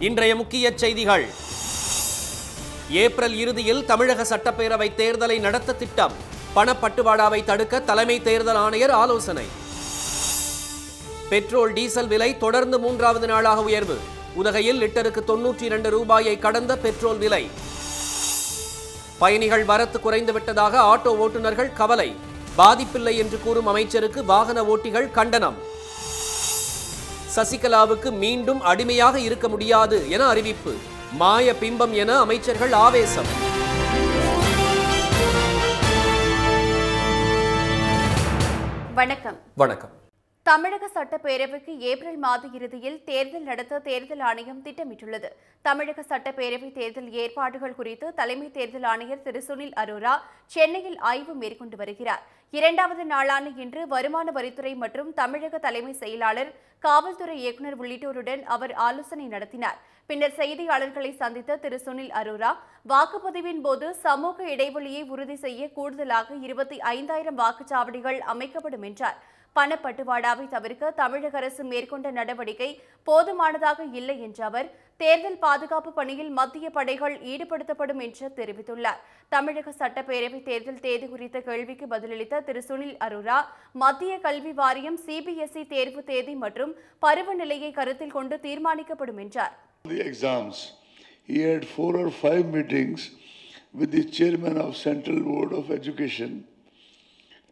இன்றைய முக்கிய செய்திகள். ஏப்ரல் இறுதியில் தமிழக சட்டப்பேரவை தேர்தலை நடத்த திட்டம். பணப்பட்டுவாடாவை தடுக்க தலைமை தேர்தல் ஆணையர் ஆலோசனை. பெட்ரோல் டீசல் விலை தொடர்ந்து 3வது நாளாக உயர்வு. உதகையில் லிட்டருக்கு 92 ரூபாயை கடந்த பெட்ரோல் விலை. பயணிகள் வரத்து குறைந்துவிட்டதாக ஆட்டோ ஓட்டுநர்கள் கவலை. பாதிப்பில்லை என்று கூறும் அமைச்சருக்கு வாகன ஓட்டிகள் கண்டனம். சசிகலாவுக்கு மீண்டும் அடிமையாக இருக்க முடியாது என அறிவிப்பு. மாய பிம்பம் என அமைச்சர்கள் ஆவேசம். வணக்கம். வணக்கம். தமிழக சட்டப்பேரவைக்கு ஏப்ரல் மாத இறுதியில் தேர்தல் நடத்த தேர்தல் ஆணையம் திட்டமிட்டுள்ளது. தமிழக சட்டப்பேரவை தேர்தல் ஏற்பாடுகள் குறித்து தலைமை தேர்தல் ஆணையர் திரு சுனில் அரோரா சென்னையில் ஆய்வு மேற்கொண்டு வருகிறார். 2வது நாளான இன்று வருமான வரித்துறை மற்றும் தமிழக தலைமை செயலாளர், காவல்துறை இயக்குநர் உள்ளிட்டோருடன் அவர் ஆலோசனை நடத்தினார். பின்னர் செய்தியாளர்களை சந்தித்த திரு சுனில் அரோரா, வாக்குப்பதிவின் போது சமூக இடைவெளியை உறுதி செய்ய கூடுதலாக 25,000 வாக்குச்சாவடிகள் அமைக்கப்படும் என்றார். பணப்பட்டுவாடாவை தவிர்க்க தமிழக அரசு மேற்கொண்ட நடவடிக்கை போதுமானதாக இல்லை என்ற அவர், தேர்தல் பாதுகாப்பு பணியில் மத்திய படைகள் ஈடுபடுத்தப்படும் என்று தெரிவித்துள்ளார். தமிழக சட்டப்பேரவை தேர்தல் தேதி குறித்த கேள்விக்கு பதிலளித்த திரு சுனில் அரோரா, மத்திய கல்வி வாரியம் CBSE தேர்வு தேதி மற்றும் பருவநிலையை கருத்தில் கொண்டு தீர்மானிக்கப்படும் என்றார். The exams, he had 4 or 5 meetings with the chairman of Central Board of Education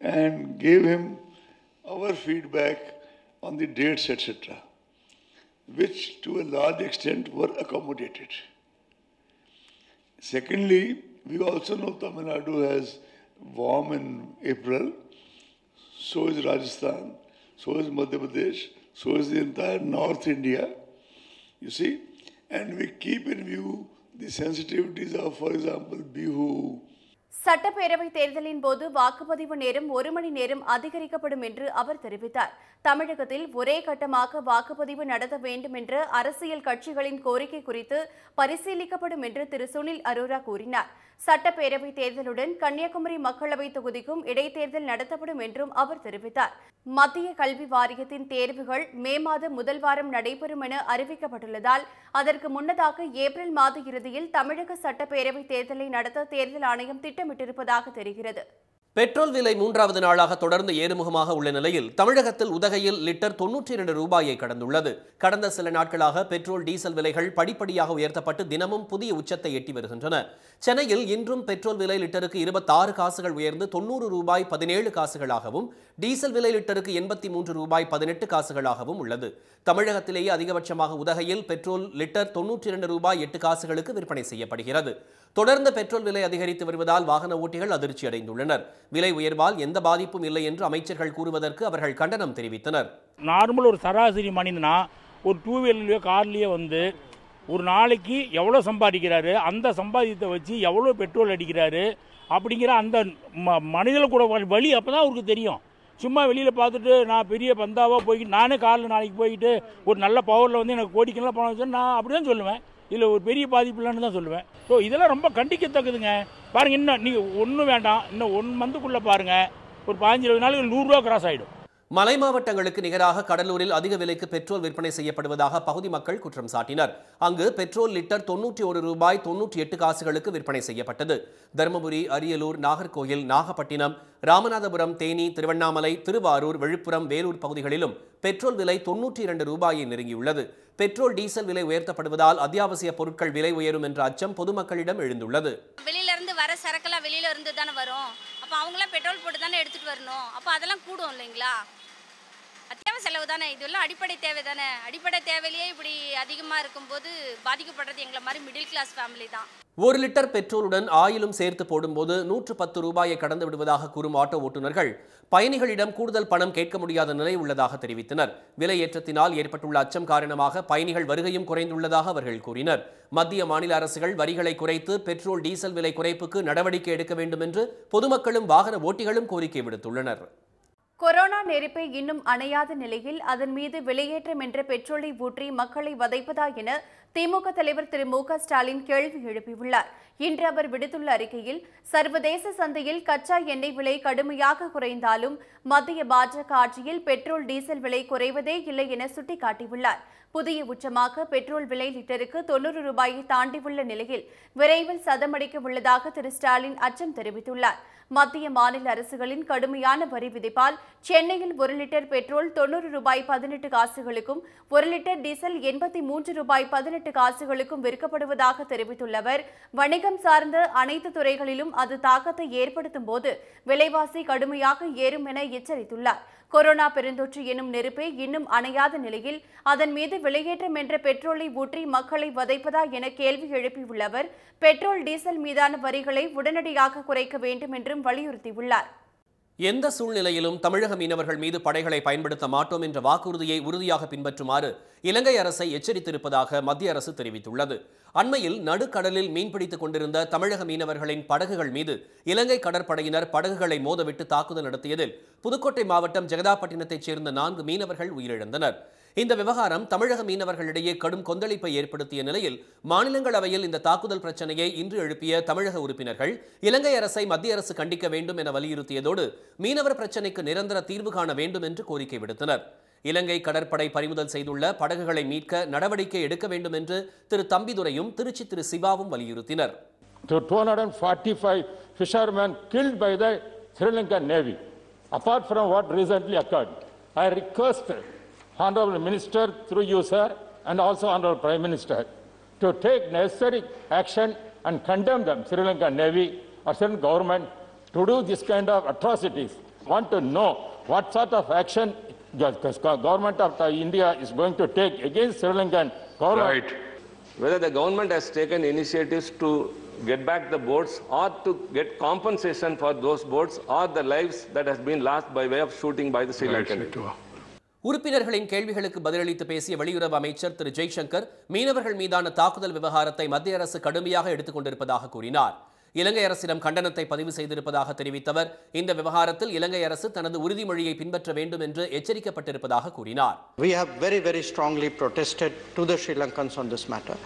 and gave him our feedback on the dates, etc., which to a large extent were accommodated. Secondly, we also know Tamil Nadu has warm in April, so is Rajasthan, so is Madhya Pradesh, so is the entire North India, you see, and we keep in view the sensitivities of, for example, Bihu. சட்டப்பேரவை தேர்தலின் போது வாக்குப்பதிவு நேரம் 1 மணி நேரம் அதிகரிக்கப்படும் என்று அவர் தெரிவித்தார். தமிழகத்தில் ஒரே கட்டமாக வாக்குப்பதிவு நடத்த வேண்டும் என்ற அரசியல் கட்சிகளின் கோரிக்கை குறித்து பரிசீலிக்கப்படும் என்று திரு சுனில் அரோரா கூறினார். சட்டப்பேரவை தேர்தலுடன் கன்னியாகுமரி மக்களவை தொகுதிக்கும் இடைத்தேர்தல் நடத்தப்படும் என்றும் அவர் தெரிவித்தார். மத்திய கல்வி வாரியத்தின் தேர்வுகள் மே மாதம் முதல் வாரம் நடைபெறும் என அறிவிக்கப்பட்டுள்ளதால் அதற்கு முன்னதாக ஏப்ரல் மாத இறுதியில் தமிழக சட்டப்பேரவை தேர்தலை நடத்த தேர்தல் ஆணையம் திட்டமிட்டிருப்பதாக தெரிகிறது. பெட்ரோல் விலை 3வது நாளாக தொடர்ந்து ஏறுமுகமாக உள்ள நிலையில் தமிழகத்தில் உதகையில் லிட்டர் 92 ரூபாயை கடந்துள்ளது. கடந்த சில நாட்களாக பெட்ரோல் டீசல் விலைகள் படிப்படியாக உயர்த்தப்பட்டு தினமும் புதிய உச்சத்தை எட்டி வருகின்றன. சென்னையில் இன்றும் பெட்ரோல் விலை லிட்டருக்கு 26 காசுகள் உயர்ந்து 90 ரூபாய் 17 காசுகளாகவும், டீசல் விலை லிட்டருக்கு 83 ரூபாய் 18 காசுகளாகவும் உள்ளது. தமிழகத்திலேயே அதிகபட்சமாக உதகையில் பெட்ரோல் லிட்டர் 92 ரூபாய் 8 காசுகளுக்கு விற்பனை செய்யப்படுகிறது. தொடர்ந்து பெட்ரோல் விலை அதிகரித்து வருவதால் வாகன ஓட்டிகள் அதிர்ச்சி அடைந்துள்ளனர். விலை உயர்வால் எந்த பாதிப்பும் இல்லை என்று அமைச்சர்கள் கூறுவதற்கு அவர்கள் கண்டனம் தெரிவித்தனர். நார்மல் ஒரு சராசரி மனிதனா ஒரு 2 வீலர்லையோ கார்லேயோ வந்து ஒரு நாளைக்கு எவ்வளோ சம்பாதிக்கிறாரு, அந்த சம்பாதியத்தை வச்சு எவ்வளோ பெட்ரோல் அடிக்கிறாரு அப்படிங்கிற அந்த மனிதர்கள் கூட வழி அப்போ தான் அவருக்கு தெரியும். சும்மா வெளியில் பார்த்துட்டு நான் பெரிய பந்தாவாக போய்கிட்டு நானே காரில் நாளைக்கு போய்கிட்டு ஒரு நல்ல பவரில் வந்து எனக்கு கோடிக்கெல்லாம் பணம் வச்சு நான் அப்படி தான் சொல்லுவேன். இதில் ஒரு பெரிய பாதிப்பு இல்லைன்னு தான் சொல்லுவேன். ஸோ இதெல்லாம் ரொம்ப கண்டிக்கத்தக்குதுங்க. பாருங்கள், இன்னும் நீங்கள் ஒன்றும் வேண்டாம், இன்னும் 1 மந்த்துக்குள்ளே பாருங்கள், ஒரு 15-20 நாளைக்கு 100 ரூபா கிராஸ் ஆகிடும். மலை மாவட்டங்களுக்கு நிகராக கடலூரில் அதிக விலைக்கு பெட்ரோல் விற்பனை செய்யப்படுவதாக பகுதி மக்கள் குற்றம் சாட்டினர். அங்கு பெட்ரோல் லிட்டர் 91 ரூபாய் 98 காசுகளுக்கு விற்பனை செய்யப்பட்டது. தருமபுரி, அரியலூர், நாகர்கோயில், நாகப்பட்டினம், ராமநாதபுரம், தேனி, திருவண்ணாமலை, திருவாரூர், விழுப்புரம், வேலூர் பகுதிகளிலும் பெட்ரோல் விலை 92 ரூபாயை நெருங்கியுள்ளது. பெட்ரோல் டீசல் விலை உயர்த்தப்படுவதால் அத்தியாவசிய பொருட்கள் விலை உயரும் என்ற அச்சம் பொதுமக்களிடம் எழுந்துள்ளது. வெளியில இருந்து வர சரக்கெல்லாம் வெளியில இருந்து தானே வரும். அப்போ அவங்களாம் பெட்ரோல் போட்டு தானே எடுத்துட்டு வரணும். அப்போ அதெல்லாம் கூடும் இல்லைங்களா? அத்தியாவசிய செலவு தானே, இதெல்லாம் அடிப்படை தேவை தானே. அடிப்படை தேவையிலேயே இப்படி அதிகமாக இருக்கும்போது பாதிக்கப்படுறது எங்களை மாதிரி மிடில் கிளாஸ் ஃபேமிலி தான். 1 லிட்டர் பெட்ரோலுடன் ஆயிலும் சேர்த்து போடும்போது 110 ரூபாயை கடந்து விடுவதாக கூறும் ஆட்டோ ஓட்டுநர்கள் பயணிகளிடம் கூடுதல் பணம் கேட்க முடியாத நிலை உள்ளதாக தெரிவித்தனர். விலை ஏற்றத்தினால் ஏற்பட்டுள்ள அச்சம் காரணமாக பயணிகள் வருகையும் குறைந்துள்ளதாக அவர்கள் கூறினர். மத்திய மாநில அரசுகள் வரிகளை குறைத்து பெட்ரோல் டீசல் விலை குறைப்புக்கு நடவடிக்கை எடுக்க வேண்டும் என்று பொதுமக்களும் வாகன ஓட்டிகளும் கோரிக்கை விடுத்துள்ளனர். கொரோனா நெருப்பை இன்னும் அணையாத நிலையில் அதன் மீது வெளியேற்றம் என்ற பெட்ரோலை ஊற்றி மக்களை வதைப்பதா என திமுக தலைவர் திரு மு க ஸ்டாலின் கேள்வி எழுப்பியுள்ளார். இன்று அவர் விடுத்துள்ள அறிக்கையில், சர்வதேச சந்தையில் கச்சா எண்ணெய் விலை கடுமையாக குறைந்தாலும் மத்திய பாஜக ஆட்சியில் பெட்ரோல் டீசல் விலை குறைவதே இல்லை என சுட்டிக்காட்டியுள்ளார். புதிய உச்சமாக பெட்ரோல் விலை லிட்டருக்கு 90 ரூபாயை தாண்டியுள்ள நிலையில் விரைவில் சதமடிக்க உள்ளதாக திரு ஸ்டாலின் அச்சம் தெரிவித்துள்ளார். மத்திய மாநில அரசுகளின் கடுமையான வரி விதிப்பால் சென்னையில் 1 லிட்டர் பெட்ரோல் 90 ரூபாய் 18 காசுகளுக்கும் 1 லிட்டர் டீசல் 83 ரூபாய் 18 காசுகளுக்கும் விற்கப்படுவதாக தெரிவித்துள்ள அவர், வணிகம் சார்ந்த அனைத்து துறைகளிலும் அது தாக்கத்தை ஏற்படுத்தும் போது விலைவாசி கடுமையாக ஏறும் என எச்சரித்துள்ளார். கொரோனா பெருந்தொற்று எனும் நெருப்பே இன்னும் அணையாத நிலையில் அதன் மீது வெளியேற்றம் என்ற பெட்ரோலை ஊற்றி மக்களை வதைப்பதா என கேள்வி எழுப்பியுள்ள அவர், பெட்ரோல் டீசல் மீதான வரிகளை உடனடியாக குறைக்க வேண்டும் என்றும் வலியுறுத்தியுள்ளார். எந்த சூழ்நிலையிலும் தமிழக மீனவர்கள் மீது படைகளை பயன்படுத்த மாட்டோம் என்ற வாக்குறுதியை உறுதியாக பின்பற்றுமாறு இலங்கை அரசை எச்சரித்திருப்பதாக மத்திய அரசு தெரிவித்துள்ளது. அண்மையில் நடுக்கடலில் மீன்பிடித்துக் கொண்டிருந்த தமிழக மீனவர்களின் படகுகள் மீது இலங்கை கடற்படையினர் படகுகளை மோதவிட்டு தாக்குதல் நடத்தியதில் புதுக்கோட்டை மாவட்டம் ஜெகதாப்பட்டினத்தைச் சேர்ந்த 4 மீனவர்கள் உயிரிழந்தனர். இந்த விவகாரம் தமிழக மீனவர்களிடையே கடும் கொந்தளிப்பை ஏற்படுத்திய நிலையில் மாநிலங்களவையில் இந்த தாக்குதல் பிரச்சனையை இன்று எழுப்பிய தமிழக உறுப்பினர்கள் இலங்கை அரசை மத்திய அரசு கண்டிக்க வேண்டும் என வலியுறுத்தியதோடு மீனவர் பிரச்சினைக்கு நிரந்தர தீர்வு காண வேண்டும் என்று கோரிக்கை விடுத்தனர். இலங்கை கடற்படை பறிமுதல் செய்துள்ள படகுகளை மீட்க நடவடிக்கை எடுக்க வேண்டும் என்று திரு தம்பிதுரையும் திருச்சி திரு சிவாவும் வலியுறுத்தினர். 245 fishermen killed by the Sri Lankan Navy. Apart from what recently occurred, I request Honorable Minister through you, sir, and also Honorable Prime Minister to take necessary action and condemn them, Sri Lankan Navy or Sri Lankan government, to do this kind of atrocities. Want to know what sort of action the government of India is going to take against Sri Lankan government. Right. Whether the government has taken initiatives to get back the boats or to get compensation for those boats or the lives that has been lost by way of shooting by the Sri Lankan. உறுப்பினர்களின் கேள்விகளுக்கு பதிலளித்து பேசிய வெளியுறவு அமைச்சர் திரு ஜெய்சங்கர் மீனவர்கள் மீதான தாக்குதல் விவகாரத்தை மத்திய அரசு கடுமையாக எடுத்துக் கொண்டிருப்பதாக கூறினார். இலங்கை அரசிடம் கண்டனத்தை பதிவு செய்திருப்பதாக தெரிவித்தவர், இந்த விவகாரத்தில் இலங்கை அரசு தனது உறுதிமொழியை பின்பற்ற வேண்டும் என்று எச்சரிக்கப்பட்டிருப்பதாக கூறினார். We have very strongly protested to the Sri Lankans on this matter.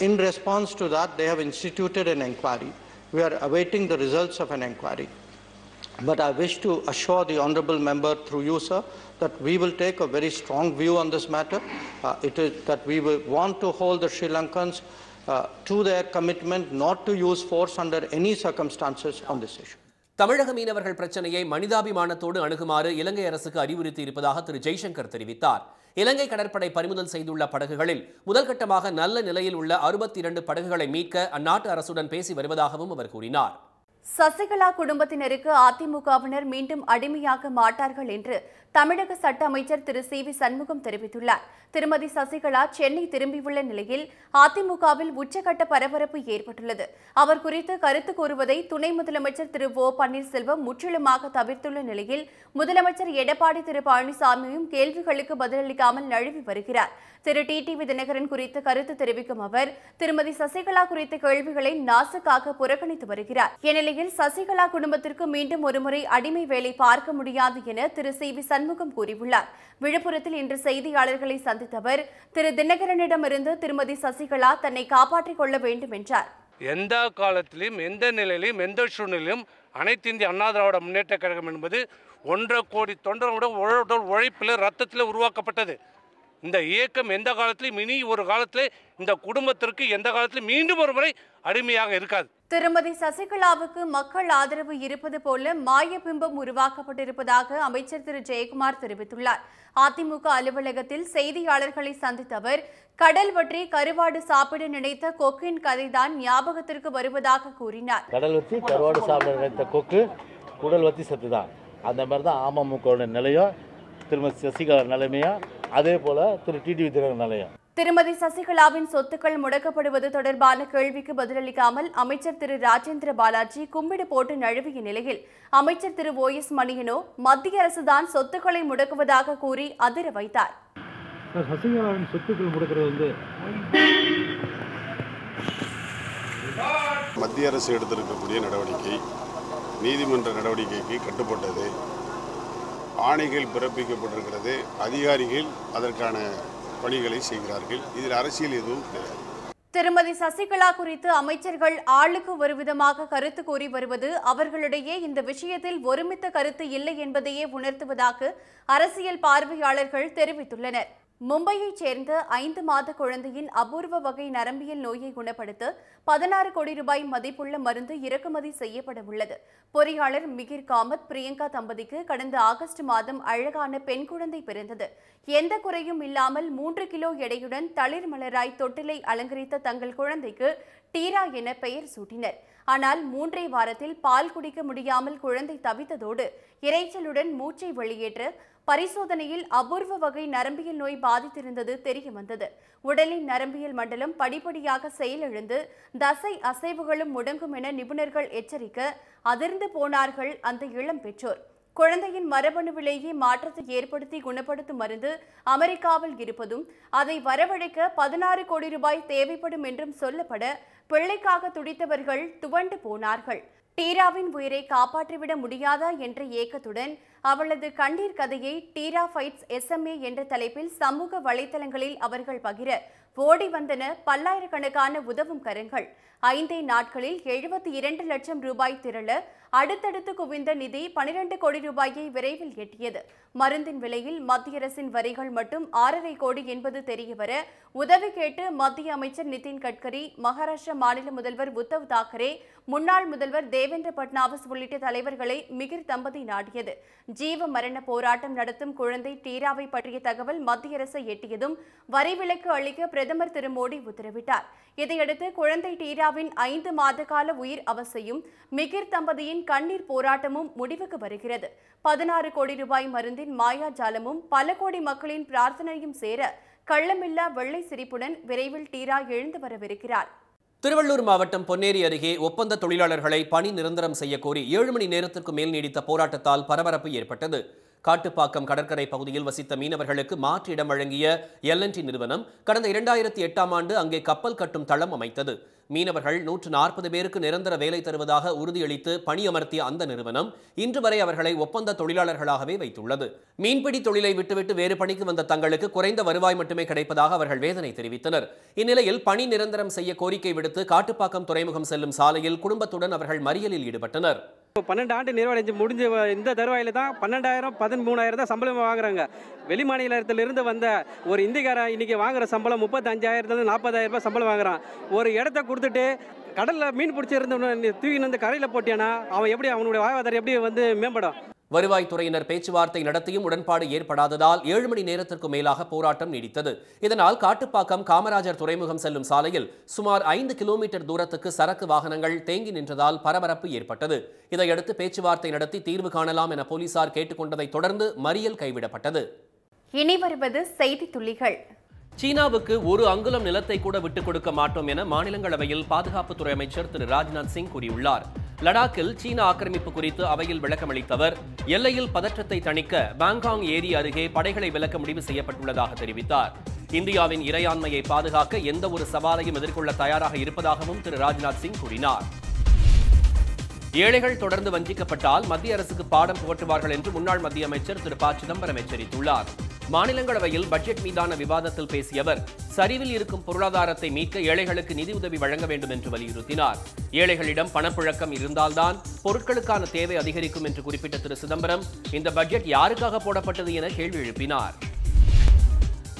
In response to that, they have instituted an inquiry. We are awaiting the results of an inquiry. But I wish to assure the honourable member through you, sir, that we will take a very strong view on this matter. It is that we will want to hold the Sri Lankans to their commitment not to use force under any circumstances on this issue. தமிழக மீனவர்கள் பிரச்சனையை மனிதாபிமானத்தோடு அணுகுமாறு இலங்கை அரசுக்கு அறிவுறுத்தி இருப்பதாக திரு ஜெய்சங்கர் தெரிவித்தார். இலங்கை கடற்படை பறிமுதல் செய்துள்ள படகுகளில் முதல்கட்டமாக நல்ல நிலையில் உள்ள 62 படகுகளை மீட்க அந்நாட்டு அரசுடன் பேசி வருவதாகவும் அவர் கூறினார். சசிகலா குடும்பத்தினருக்கு அதிமுகவினர் மீண்டும் அடிமையாக மாட்டார்கள் என்று தமிழக சட்ட அமைச்சர் திரு சி வி சண்முகம் தெரிவித்துள்ளார். திருமதி சசிகலா சென்னை திரும்பியுள்ள நிலையில் அதிமுகவில் உச்சகட்ட பரபரப்பு ஏற்பட்டுள்ளது. அவர் குறித்து கருத்து கூறுவதை துணை முதலமைச்சர் திரு ஓ பன்னீர்செல்வம் முற்றிலுமாக தவிர்த்துள்ள நிலையில் முதலமைச்சர் எடப்பாடி திரு பழனிசாமியும் கேள்விகளுக்கு பதிலளிக்காமல் நழுவி வருகிறார். திரு டிடிவி தினகரன் குறித்து கருத்து தெரிவிக்கும் அவர் திருமதி சசிகலா குறித்த கேள்விகளை நாசுக்காக புறக்கணித்து வருகிறார். இந்நிலையில் சசிகலா குடும்பத்திற்கு மீண்டும் ஒருமுறை அடிமை வேலை பார்க்க முடியாது என திரு சி வி சண்முகம் கூறியுள்ளார். விழுப்புரத்தில் இன்று செய்தியாளர்களை சந்தித்த அவர் திரு தினகரனிடமிருந்து திருமதி சசிகலா தன்னை காப்பாற்றிக் கொள்ள வேண்டும் என்றார். எந்த காலத்திலும் எந்த நிலையிலும் எந்த சூழ்நிலையும் அனைத்து இந்திய அண்ணா திராவிட முன்னேற்ற கழகம் என்பது 1.5 கோடி தொண்டர்களோட உழைப்பில் ரத்தத்தில் உருவாக்கப்பட்டது. இந்த இயக்கம் எந்த காலத்திலும் இனி ஒரு காலத்திலே இந்த குடும்பத்திற்கு எந்த காலத்திலும் மீண்டும் ஒரு முறை அடிமையாக இருக்காது. திருமதி சசிகலாவுக்கு மக்கள் ஆதரவு இருப்பது போல மாயபிம்பம் உருவாக்கப்பட்டிருப்பதாக அமைச்சர் திரு ஜெயக்குமார் தெரிவித்துள்ளார். அதிமுக அலுவலகத்தில் செய்தியாளர்களை சந்தித்த அவர் கடல் வற்றி கருவாடு சாப்பிட நினைத்த கொக்கின் கதைதான் ஞாபகத்திற்கு வருவதாக கூறினார். கடல் வற்றி கருவாடு சாப்பிட நினைத்த கொக்கு குடல் வத்தி சத்துதான். அந்த மாதிரி தான் அமமுக நிலையம், திருமதி சசிகலா நிலைமையா, அதே போல திரு டிடிவி தினகரன் நிலையம். திருமதி சசிகலாவின் சொத்துக்கள் முடக்கப்படுவது தொடர்பான கேள்விக்கு பதிலளிக்காமல் அமைச்சர் திரு ராஜேந்திர பாலாஜி கும்பிடு போட்டு நழுவிய நிலையில் அமைச்சர் திரு ஓ எஸ் மணியனோ மத்திய அரசுதான் சொத்துக்களை முடக்குவதாக கூறி அதிர வைத்தார். சசிகலாவின் சொத்துக்கள் முடக்கிறது மத்திய அரசு எடுத்திருக்கக்கூடிய நடவடிக்கை நீதிமன்ற நடவடிக்கைக்கு கட்டுப்பட்டது. ஆணைகள் பிறப்பிக்கப்பட்டிருக்கிறது. அதிகாரிகள் அதற்கான பணிகளை செய்கிறார்கள். இதில் அரசியல் எதுவும் கிடையாது. திருமதி சசிகலா குறித்து அமைச்சர்கள் ஆளுக்கு ஒரு விதமாக கருத்து கூறி வருவது அவர்களிடையே இந்த விஷயத்தில் ஒருமித்த கருத்து இல்லை என்பதையே உணர்த்துவதாக அரசியல் பார்வையாளர்கள் தெரிவித்துள்ளனர். மும்பையைச் சேர்ந்த 5 மாத குழந்தையின் அபூர்வ வகை நரம்பியல் நோயை குணப்படுத்த 16 கோடி ரூபாய் மதிப்புள்ள மருந்து இறக்குமதி செய்யப்பட உள்ளது. பொறியாளர் மிகிர் காமத் பிரியங்கா தம்பதிக்கு கடந்த ஆகஸ்ட் மாதம் அழகான பெண் குழந்தை பிறந்தது. எந்த குறையும் இல்லாமல் 3 கிலோ எடையுடன் தளிர் மலராய் தொட்டிலை அலங்கரித்த தங்கள் குழந்தைக்கு டீரா என பெயர் சூட்டினர். ஆனால் 3 வாரத்தில் பால் குடிக்க முடியாமல் குழந்தை தவித்ததோடு இரைச்சலுடன் மூச்சை வெளியேற்ற பரிசோதனையில் அபூர்வ வகை நரம்பியல் நோய் பாதித்திருந்தது தெரிய வந்தது. உடலின் நரம்பியல் மண்டலம் படிப்படியாக செயலிழந்து தசை அசைவுகளும் முடங்கும் என நிபுணர்கள் எச்சரிக்க அதிர்ந்து போனார்கள் அந்த இளம் பெற்றோர். குழந்தையின் மரபணுவிலேயே மாற்றத்தை ஏற்படுத்தி குணப்படுத்தும் மருந்து அமெரிக்காவில் இருப்பதும் அதை வரவழைக்க 16 கோடி ரூபாய் தேவைப்படும் என்றும் சொல்லப்பட பிள்ளைக்காக துடித்தவர்கள் துவண்டு போனார்கள். டீராவின் உயிரை காப்பாற்றிவிட முடியாதா என்ற ஏக்கத்துடன் அவளது கண்ணீர் கதையை டீரா ஃபைட்ஸ் SMA என்ற தலைப்பில் சமூக வலைதளங்களில் அவர்கள் பகிர ஓடி வந்தன பல்லாயிரக்கணக்கான உதவும் கரங்கள். 5 நாட்களில் 72 லட்சம் ரூபாய் திரள அடுத்தடுத்து குவிந்த நிதி 12 கோடி ரூபாயை விரைவில் எட்டியது. மருந்தின் விலையில் மத்திய அரசின் வரிகள் மட்டும் 6.5 கோடி என்பது தெரியவர உதவி கேட்டு மத்திய அமைச்சர் நிதின் கட்கரி, மகாராஷ்டிரா மாநில முதல்வர் உத்தவ் தாக்கரே, முன்னாள் முதல்வர் தேவேந்திர பட்னாவிஸ் உள்ளிட்ட தலைவர்களை மிகிர் தம்பதி நாடியது. ஜீவ மரண போராட்டம் நடத்தும் குழந்தை டீராவை பற்றிய தகவல் மத்திய அரசை எட்டியதும் வரி விலக்கு அளிக்க பிரதமர் திரு மோடி உத்தரவிட்டார். இதையடுத்து குழந்தை டீராவின் 5 மாத கால உயிர் அவசையும் மிகிர் தம்பதியின் கண்ணீர் போராட்டமும் முடிவுக்கு வருகிறது. 16 கோடி ரூபாய் மருந்தின் மாயாஜாலமும் பல கோடி மக்களின் பிரார்த்தனையும் சேர கள்ளமில்லா வெள்ளை சிரிப்புடன் விரைவில் டீரா எழுந்து வரவிருக்கிறார். திருவள்ளூர் மாவட்டம் பொன்னேரி அருகே ஒப்பந்த தொழிலாளர்களை பணி நிரந்தரம் செய்ய கோரி 7 மணி நேரத்திற்கு மேல் நீடித்த போராட்டத்தால் பரபரப்பு ஏற்பட்டது. காட்டுப்பாக்கம் கடற்கரை பகுதியில் வசித்த மீனவர்களுக்கு மாற்று இடம் வழங்கிய L&T நிறுவனம் கடந்த 2008ஆம் ஆண்டு அங்கே கப்பல் கட்டும் தளம் அமைத்தது. மீனவர்கள் 140 பேருக்கு நிரந்தர வேலை தருவதாக உறுதியளித்து பணியமர்த்திய அந்த நிறுவனம் இன்று வரை அவர்களை ஒப்பந்த தொழிலாளர்களாகவே வைத்துள்ளது. மீன்பிடி தொழிலை விட்டுவிட்டு வேறு பணிக்கு வந்த தங்களுக்கு குறைந்த வருவாய் மட்டுமே கிடைப்பதாக அவர்கள் வேதனை தெரிவித்தனர். இந்நிலையில் பணி நிரந்தரம் செய்ய கோரிக்கை விடுத்து காட்டுப்பாக்கம் துறைமுகம் செல்லும் சாலையில் குடும்பத்துடன் அவர்கள் மறியலில் ஈடுபட்டனர். 12 ஆண்டு நிறைவடைஞ்சு முடிஞ்ச இந்த தருவாயில் தான் 12,000 13,000 தான் சம்பளம் வாங்குறாங்க. வெளி மாநிலத்திலிருந்து வந்த ஒரு இந்திக்காரன் இன்னைக்கு வாங்குற சம்பளம் 35,000 40,000 ரூபாய் சம்பளம் வாங்குறான். ஒரு இடத்த கொடுத்துட்டு கடலில் மீன் பிடிச்சிருந்த தூக்கின்னு வந்து கரையில் போட்டியானா அவன் எப்படி அவனுடைய வாழ்வாதாரம் எப்படி மேம்படும்? வருவாய்த்துறையினர் பேச்சுவார்த்தை நடத்தியும் உடன்பாடு ஏற்படாததால் 7 மணி நேரத்திற்கு மேலாக போராட்டம் நீடித்தது. இதனால் காட்டுப்பாக்கம் காமராஜர் துறைமுகம் செல்லும் சாலையில் சுமார் 5 கிலோமீட்டர் தூரத்துக்கு சரக்கு வாகனங்கள் தேங்கி நின்றதால் பரபரப்பு ஏற்பட்டது. இதையடுத்து பேச்சுவார்த்தை நடத்தி தீர்வு காணலாம் என போலீசார் கேட்டுக்கொண்டதை தொடர்ந்து மறியல் கைவிடப்பட்டது. இனி வருவது செய்தி துளிகள். சீனாவுக்கு ஒரு அங்குலம் நிலத்தை கூட விட்டுக் கொடுக்க மாட்டோம் என மாநிலங்களவையில் பாதுகாப்புத்துறை அமைச்சர் திரு ராஜ்நாத் சிங் கூறியுள்ளார். லடாக்கில் சீன ஆக்கிரமிப்பு குறித்து அவையில் விளக்கமளித்தவர் எல்லையில் பதற்றத்தை தணிக்க பாங்காங் ஏரி அருகே படைகளை விலக்க முடிவு செய்யப்பட்டுள்ளதாக தெரிவித்தார். இந்தியாவின் இறையாண்மையை பாதுகாக்க எந்த ஒரு சவாலையும் எதிர்கொள்ள தயாராக இருப்பதாகவும் திரு ராஜ்நாத் சிங் கூறினார். ஏழைகள் தொடர்ந்து வஞ்சிக்கப்பட்டால் மத்திய அரசுக்கு பாடம் புகட்டுவார்கள் என்று முன்னாள் மத்திய அமைச்சர் திரு ப சிதம்பரம் எச்சரித்துள்ளார். மாநிலங்களவையில் பட்ஜெட் மீதான விவாதத்தில் பேசிய அவர் சரிவில் இருக்கும் பொருளாதாரத்தை மீட்க ஏழைகளுக்கு நிதியுதவி வழங்க வேண்டும் என்று வலியுறுத்தினார். ஏழைகளிடம் பணப்புழக்கம் இருந்தால்தான் பொருட்களுக்கான தேவை அதிகரிக்கும் என்று குறிப்பிட்ட திரு சிதம்பரம் இந்த பட்ஜெட் யாருக்காக போடப்பட்டது என கேள்வி எழுப்பினார்.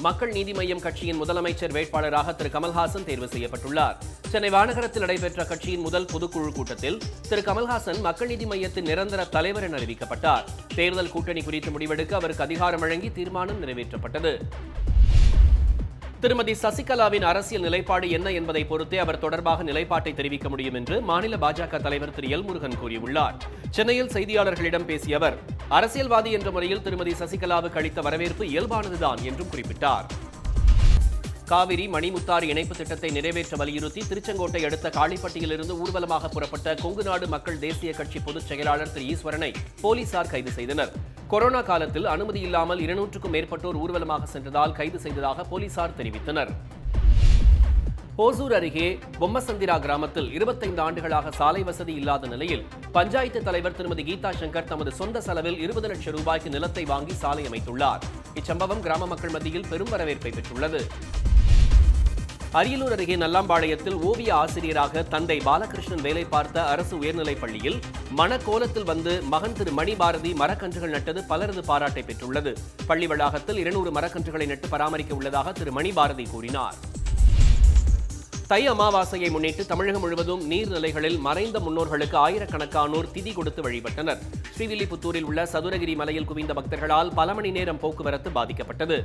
மக்கள் நீதி மய்யம் கட்சியின் முதலமைச்சர் வேட்பாளராக திரு கமல்ஹாசன் தேர்வு செய்யப்பட்டுள்ளார். சென்னை வானகரத்தில் நடைபெற்ற கட்சியின் முதல் பொதுக்குழு கூட்டத்தில் திரு கமல்ஹாசன் மக்கள் நீதி மய்யத்தின் நிரந்தர தலைவர் என அறிவிக்கப்பட்டார். தேர்தல் கூட்டணி குறித்து முடிவெடுக்க அவருக்கு அதிகாரம் வழங்கி தீர்மானம் நிறைவேற்றப்பட்டது. திருமதி சசிகலாவின் அரசியல் நிலைப்பாடு என்ன என்பதை பொறுத்தே அவர் தொடர்பாக நிலைப்பாட்டை தெரிவிக்க முடியும் என்று மாநில பாஜக தலைவர் திரு எல் முருகன் கூறியுள்ளார். சென்னையில் செய்தியாளர்களிடம் பேசிய அவர் அரசியல்வாதி என்ற முறையில் திருமதி சசிகலாவுக்கு அளித்த வரவேற்பு இயல்பானதுதான் என்றும் குறிப்பிட்டார். காவிரி மணிமுத்தாறு இணைப்பு திட்டத்தை நிறைவேற்ற வலியுறுத்தி திருச்செங்கோட்டை அடுத்த காளிப்பட்டியிலிருந்து ஊர்வலமாக புறப்பட்ட கொங்குநாடு மக்கள் தேசிய கட்சி பொதுச் செயலாளர் திரு ஈஸ்வரனை போலீசார் கைது செய்தனர். கொரோனா காலத்தில் அனுமதி இல்லாமல் 200க்கும் மேற்பட்டோர் ஊர்வலமாக சென்றதால் கைது செய்ததாக போலீசார் தெரிவித்தனர். ஓசூர் அருகே பொம்மசந்திரா கிராமத்தில் 25 ஆண்டுகளாக சாலை வசதி இல்லாத நிலையில் பஞ்சாயத்து தலைவர் திருமதி கீதா சங்கர் தமது சொந்த செலவில் 20 லட்சம் ரூபாய்க்கு நிலத்தை வாங்கி சாலை அமைத்துள்ளார். இச்சம்பவம் கிராம மக்கள் மத்தியில் பெரும் வரவேற்பை பெற்றுள்ளது. அரியலூர் அருகே நல்லாம்பாளையத்தில் ஓவிய ஆசிரியராக தந்தை பாலகிருஷ்ணன் வேலை பார்த்த அரசு உயர்நிலைப் பள்ளியில் மணக்கோலத்தில் வந்து மகன் திரு மணிபாரதி மரக்கன்றுகள் நட்டது பலரது பாராட்டை பெற்றுள்ளது. பள்ளி வளாகத்தில் 200 மரக்கன்றுகளை நட்டு பராமரிக்க உள்ளதாக திரு மணிபாரதி கூறினார். தை அமாவாசையை முன்னிட்டு தமிழகம் முழுவதும் நீர்நிலைகளில் மறைந்த முன்னோர்களுக்கு ஆயிரக்கணக்கானோர் திதி கொடுத்து வழிபட்டனர். ஸ்ரீவில்லிபுத்தூரில் உள்ள சதுரகிரி மலையில் குவிந்த பக்தர்களால் பல மணி நேரம் போக்குவரத்து பாதிக்கப்பட்டது.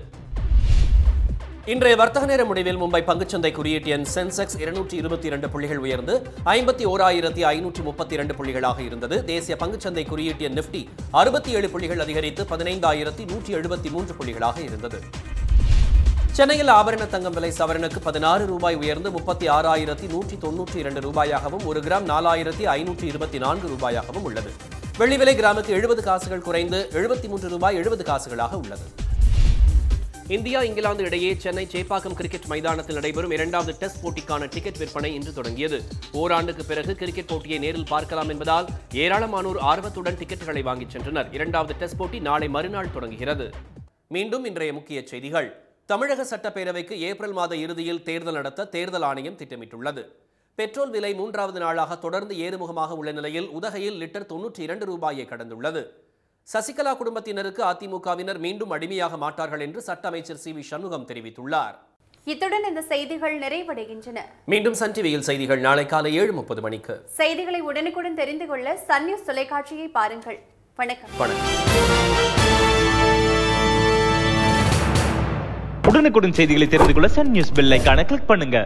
இன்றைய வர்த்தக நேர முடிவில் மும்பை பங்குச்சந்தை குறியீட்டு எண் சென்செக்ஸ் 222 புள்ளிகள் உயர்ந்து 51,532 புள்ளிகளாக இருந்தது. தேசிய பங்குச்சந்தை குறியீட்டு எண் நிப்டி 67 புள்ளிகள் அதிகரித்து 15,173 புள்ளிகளாக இருந்தது. சென்னையில் ஆபரண தங்கம் விலை சவரனுக்கு 16 ரூபாய் உயர்ந்து 36,192 ரூபாயாகவும் 1 கிராம் 4,524 ரூபாயாகவும் உள்ளது. வெள்ளி விலை கிராமுக்கு 70 காசுகள் குறைந்து 73 ரூபாய் 70 காசுகளாக உள்ளது. இந்தியா இங்கிலாந்து இடையே சென்னை சேப்பாக்கம் கிரிக்கெட் மைதானத்தில் நடைபெறும் 2வது டெஸ்ட் போட்டிக்கான டிக்கெட் விற்பனை இன்று தொடங்கியது. ஓராண்டுக்கு பிறகு கிரிக்கெட் போட்டியை நேரில் பார்க்கலாம் என்பதால் ஏராளமானோர் ஆர்வத்துடன் டிக்கெட்டுகளை வாங்கிச் சென்றனர். 2வது டெஸ்ட் போட்டி நாளை மறுநாள் தொடங்குகிறது. மீண்டும் இன்றைய முக்கிய செய்திகள். தமிழக சட்டப்பேரவைக்கு ஏப்ரல் மாத இறுதியில் தேர்தல் நடத்த தேர்தல் ஆணையம் திட்டமிட்டுள்ளது. பெட்ரோல் விலை 3வது நாளாக தொடர்ந்து ஏறுமுகமாக உள்ள நிலையில் உதகையில் லிட்டர் 92 ரூபாயை கடந்துள்ளது. சசிகலா குடும்பத்தினருக்கு அதிமுகவினர் மீண்டும் அடிமையாக மாட்டார்கள் என்று சட்ட அமைச்சர் சி வி சண்முகம் தெரிவித்துள்ளார். இத்துடன் இந்த செய்திகள் நிறைவடைகின்றன. மீண்டும் சன் டிவியில் செய்திகள் நாளை காலை 7:30 மணிக்கு. செய்திகளை உடனுக்குடன் தெரிந்து கொள்ள சன் நியூஸ் தொலைக்காட்சியை பாருங்கள். வணக்கம். உடனுக்குடன் செய்திகளை தெரிந்து கொள்ள சன் நியூஸ் பெல் ஐகானை கிளிக் பண்ணுங்க.